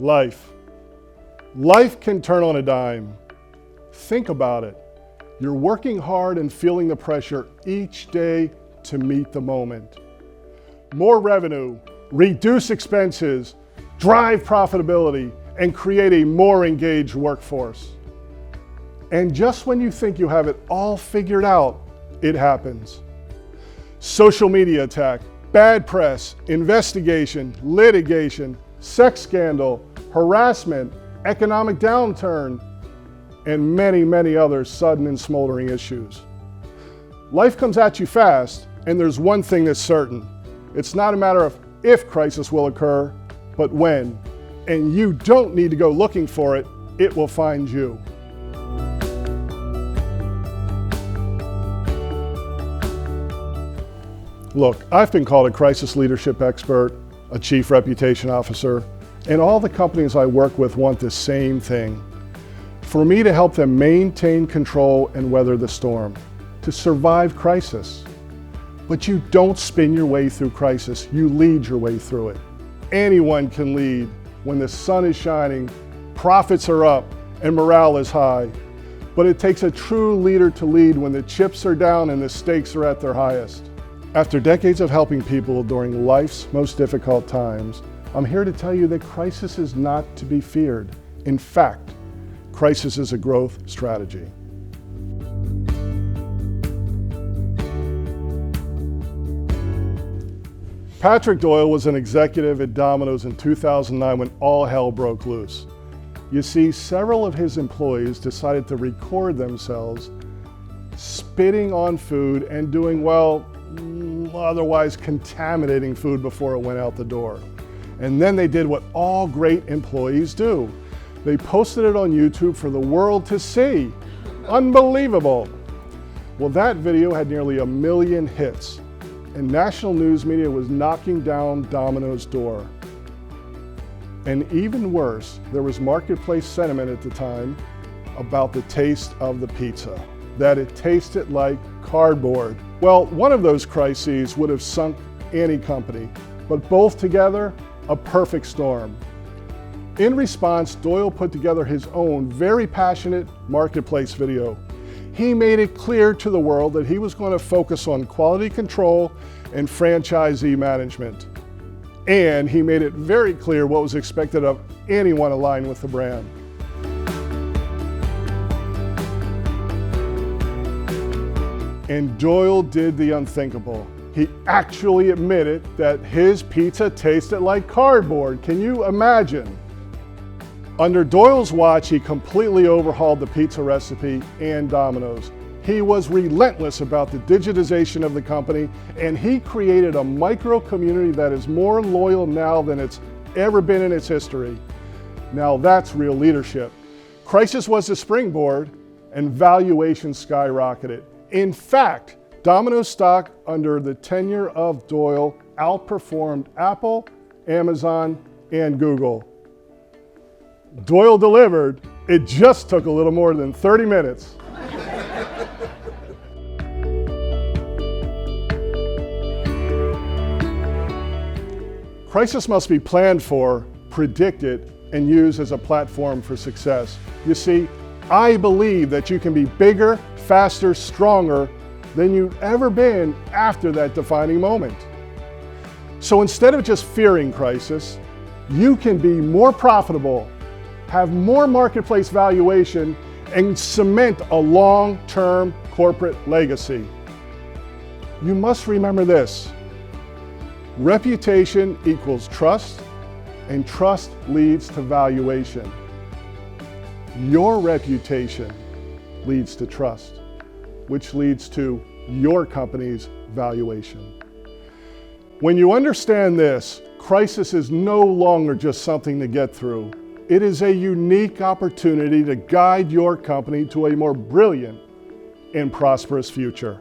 Life. Life can turn on a dime. Think about it. You're working hard and feeling the pressure each day to meet the moment. More revenue, reduce expenses, drive profitability, and create a more engaged workforce. And just when you think you have it all figured out, it happens. Social media attack, bad press, investigation, litigation, sex scandal, harassment, economic downturn, and many, many other sudden and smoldering issues. Life comes at you fast, and there's one thing that's certain. It's not a matter of if crisis will occur, but when. And you don't need to go looking for it, it will find you. Look, I've been called a crisis leadership expert, a chief reputation officer, and all the companies I work with want the same thing. For me to help them maintain control and weather the storm, to survive crisis. But you don't spin your way through crisis, you lead your way through it. Anyone can lead when the sun is shining, profits are up, and morale is high. But it takes a true leader to lead when the chips are down and the stakes are at their highest. After decades of helping people during life's most difficult times, I'm here to tell you that crisis is not to be feared. In fact, crisis is a growth strategy. Patrick Doyle was an executive at Dominos in 2009 when all hell broke loose. You see, several of his employees decided to record themselves spitting on food and doing, well, otherwise contaminating food before it went out the door. And then they did what all great employees do. They posted it on YouTube for the world to see. Unbelievable. Well, that video had nearly 1 million hits, and national news media was knocking down Domino's door. And even worse, there was marketplace sentiment at the time about the taste of the pizza, that it tasted like cardboard. Well, one of those crises would have sunk any company, but both together, a perfect storm. In response, Doyle put together his own very passionate marketplace video. He made it clear to the world that he was going to focus on quality control and franchisee management. And he made it very clear what was expected of anyone aligned with the brand. And Doyle did the unthinkable. He actually admitted that his pizza tasted like cardboard. Can you imagine? Under Doyle's watch, he completely overhauled the pizza recipe and Domino's. He was relentless about the digitization of the company, and he created a micro community that is more loyal now than it's ever been in its history. Now that's real leadership. Crisis was the springboard, and valuation skyrocketed. In fact, Domino's stock under the tenure of Doyle outperformed Apple, Amazon, and Google. Doyle delivered. It just took a little more than 30 minutes. Crisis must be planned for, predicted, and used as a platform for success. You see, I believe that you can be bigger, faster, stronger than you've ever been after that defining moment. So instead of just fearing crisis, you can be more profitable, have more marketplace valuation, and cement a long-term corporate legacy. You must remember this: reputation equals trust, and trust leads to valuation. Your reputation leads to trust, which leads to your company's valuation. When you understand this, crisis is no longer just something to get through. It is a unique opportunity to guide your company to a more brilliant and prosperous future.